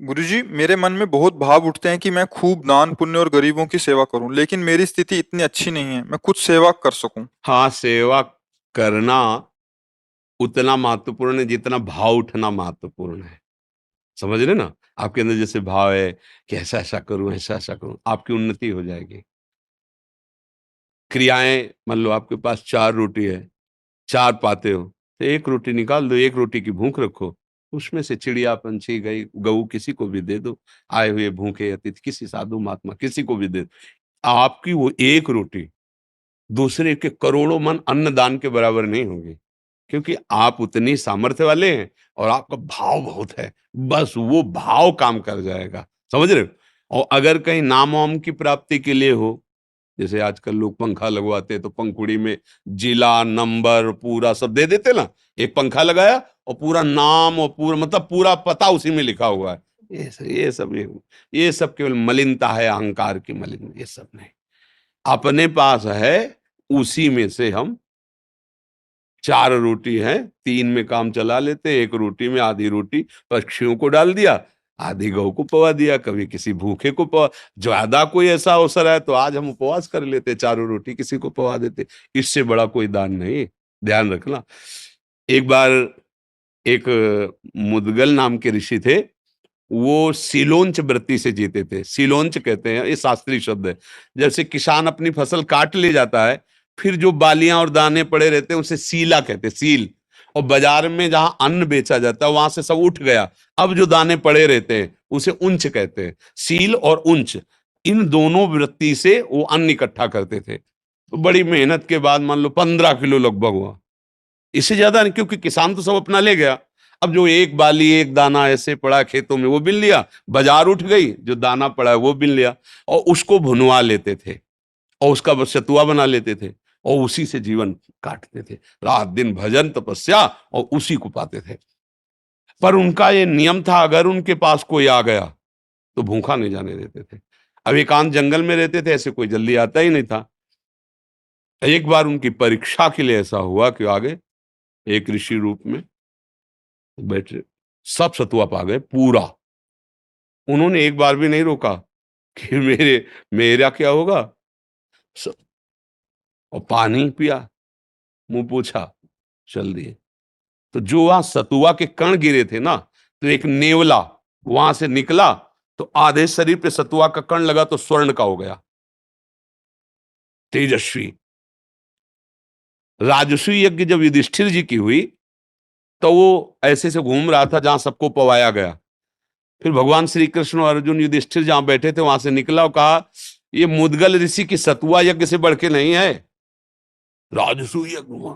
गुरुजी, मेरे मन में बहुत भाव उठते हैं कि मैं खूब दान पुण्य और गरीबों की सेवा करूं, लेकिन मेरी स्थिति इतनी अच्छी नहीं है मैं कुछ सेवा कर सकूं। हाँ, सेवा करना उतना महत्वपूर्ण है जितना भाव उठना महत्वपूर्ण है। समझ रहे ना? आपके अंदर जैसे भाव है कि ऐसा ऐसा करूं, ऐसा ऐसा करूं, आपकी उन्नति हो जाएगी। क्रियाएं, मान लो आपके पास चार रोटी है, चार पाते हो, तो एक रोटी निकाल दो, एक रोटी की भूख रखो, उसमें से चिड़िया, पंछी, गई गऊ किसी को भी दे दो। आए हुए भूखे अतिथि, किसी साधु महात्मा किसी को भी दे दो। आपकी वो एक रोटी दूसरे के करोड़ों मन अन्नदान के बराबर नहीं होगी, क्योंकि आप उतनी सामर्थ्य वाले हैं और आपका भाव बहुत है। बस वो भाव काम कर जाएगा। समझ रहे हो? और अगर कहीं नाम वाम की प्राप्ति के लिए हो, जैसे आजकल लोग पंखा लगवाते हैं, तो पंखुड़ी में जिला नंबर पूरा सब दे देते ना। एक पंखा लगाया और पूरा नाम और पूरा मतलब पूरा पता उसी में लिखा हुआ है। ये सब केवल मलिनता है, अहंकार की मलिन, ये सब नहीं। अपने पास है, उसी में से हम चार रोटी है, तीन में काम चला लेते, एक रोटी में आधी रोटी पक्षियों को डाल दिया, आधी गऊ को पवा दिया, कभी किसी भूखे को पवा। ज्यादा कोई ऐसा अवसर है तो आज हम उपवास कर लेते, चारों रोटी किसी को पवा देते। इससे बड़ा कोई दान नहीं। ध्यान रखना। एक बार एक मुदगल नाम के ऋषि थे, वो सीलोंच वृत्ति से जीते थे। सीलोंच कहते हैं, ये शास्त्रीय शब्द है। जैसे किसान अपनी फसल काट ले जाता है, फिर जो बालियां और दाने पड़े रहते हैं उसे सीला कहते हैं, सील। और बाजार में जहां अन्न बेचा जाता है वहां से सब उठ गया, अब जो दाने पड़े रहते हैं उसे उंच कहते हैं। सील और उंच, इन दोनों वृत्ति से वो अन्न इकट्ठा करते थे। तो बड़ी मेहनत के बाद मान लो 15 किलो लगभग हुआ, इससे ज्यादा नहीं, क्योंकि किसान तो सब अपना ले गया। अब जो एक बाली एक दाना ऐसे पड़ा खेतों में वो बिन लिया, बाजार उठ गई, जो दाना पड़ा है वो बिन लिया, और उसको भुनवा लेते थे और उसका बस सतुआ बना लेते थे और उसी से जीवन काटते थे। रात दिन भजन तपस्या और उसी को पाते थे। पर उनका ये नियम था, अगर उनके पास कोई आ गया तो भूखा नहीं जाने देते थे। अब एकांत जंगल में रहते थे, ऐसे कोई जल्दी आता ही नहीं था। एक बार उनकी परीक्षा के लिए ऐसा हुआ कि आगे एक ऋषि रूप में बैठे, सब सतुआ पा गए पूरा। उन्होंने एक बार भी नहीं रोका कि मेरा क्या होगा। स- और पानी पिया, मुंह पोछा, चल दिए। तो जो वहां सतुआ के कण गिरे थे ना, तो एक नेवला वहां से निकला, तो आधे शरीर पे सतुआ का कण लगा तो स्वर्ण का हो गया, तेजस्वी। राजस्वी यज्ञ जब युधिष्ठिर जी की हुई, तो वो ऐसे से घूम रहा था जहां सबको पवाया गया। फिर भगवान श्री कृष्ण और अर्जुन युधिष्ठिर जहां बैठे थे वहां से निकला और कहा, ये मुदगल ऋषि की सतुआ यज्ञ से बढ़ के नहीं है, राजसूय यज्ञ हुआ।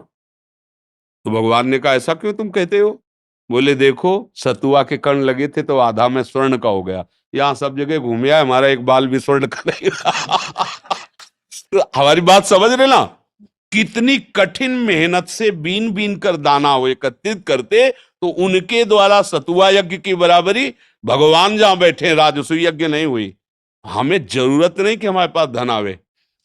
तो भगवान ने कहा, ऐसा क्यों तुम कहते हो? बोले, देखो सतुआ के कण लगे थे तो आधा में स्वर्ण का हो गया, यहाँ सब जगह घूम आया, हमारा एक बाल भी स्वर्ण का नहीं रहा। तो हमारी बात समझ रहे ना? कितनी कठिन मेहनत से बीन बीन कर दाना वो एकत्रित करते, तो उनके द्वारा सतुआ यज्ञ की बराबरी भगवान जहां बैठे राजसूय यज्ञ नहीं हुई। हमें जरूरत नहीं कि हमारे पास धन आवे,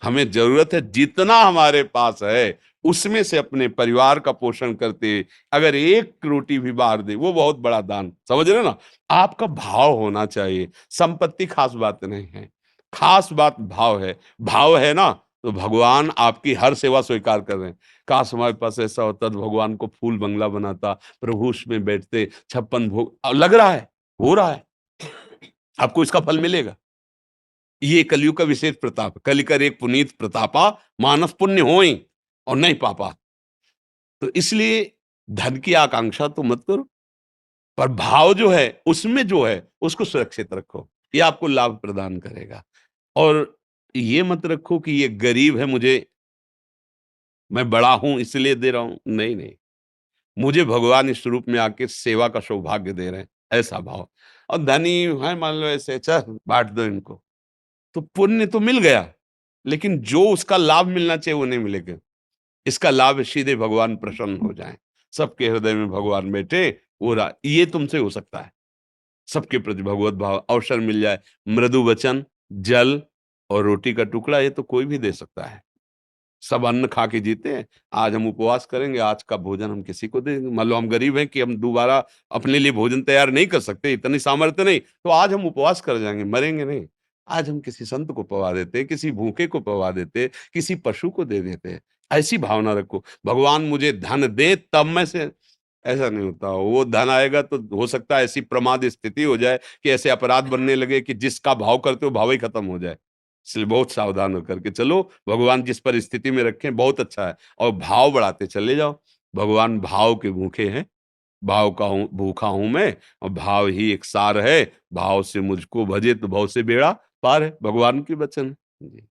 हमें जरूरत है जितना हमारे पास है उसमें से अपने परिवार का पोषण करते, अगर एक रोटी भी बाहर दे वो बहुत बड़ा दान। समझ रहे हो ना? आपका भाव होना चाहिए। संपत्ति खास बात नहीं है, खास बात भाव है। भाव है ना, तो भगवान आपकी हर सेवा स्वीकार कर रहे हैं। काश हमारे पास ऐसा होता तो भगवान को फूल बंगला बनाता, प्रभु उसमें बैठते, 56 भोग। अब लग रहा है, हो रहा है, आपको इसका फल मिलेगा। ये कलयुग का विशेष प्रताप, कलिकर एक पुनीत प्रतापा, मानस पुण्य होई और नहीं पापा। तो इसलिए धन की आकांक्षा तो मत करो, पर भाव जो है उसमें जो है उसको सुरक्षित रखो, ये आपको लाभ प्रदान करेगा। और ये मत रखो कि ये गरीब है, मुझे, मैं बड़ा हूं इसलिए दे रहा हूं, नहीं नहीं, मुझे भगवान इस रूप में आके सेवा का सौभाग्य दे रहे हैं, ऐसा भाव। और धनी है मान लो ऐसे, चल बांट दो इनको, तो पुण्य तो मिल गया, लेकिन जो उसका लाभ मिलना चाहिए वो नहीं मिलेगा। इसका लाभ सीधे भगवान प्रसन्न हो जाएं, सबके हृदय में भगवान बैठे, ये तुमसे हो सकता है। सबके प्रति भगवत भाव, अवसर मिल जाए, मृदु वचन, जल और रोटी का टुकड़ा, ये तो कोई भी दे सकता है। सब अन्न खा के जीते हैं। आज हम उपवास करेंगे, आज का भोजन हम किसी को दे देंगे। मान लो हम गरीब हैं कि हम दोबारा अपने लिए भोजन तैयार नहीं कर सकते, इतनी सामर्थ्य नहीं, तो आज हम उपवास कर जाएँगे, मरेंगे नहीं। आज हम किसी संत को पवा देते हैं, किसी भूखे को पवा देते हैं, किसी पशु को दे देते हैं। ऐसी भावना रखो, भगवान मुझे धन दे तब मैं से ऐसा नहीं होता। वो धन आएगा तो हो सकता है ऐसी प्रमाद स्थिति हो जाए कि ऐसे अपराध बनने लगे कि जिसका भाव करते हो भाव ही खत्म हो जाए। इसलिए बहुत सावधान होकर के चलो, भगवान जिस परिस्थिति में रखें बहुत अच्छा है और भाव बढ़ाते चले जाओ। भगवान भाव के भूखे हैं, भाव का हूँ भूखा हूँ मैं और भाव ही एक सार है, भाव से मुझको भजे तो भव से बेड़ा पार है, भगवान के वचन है। जी।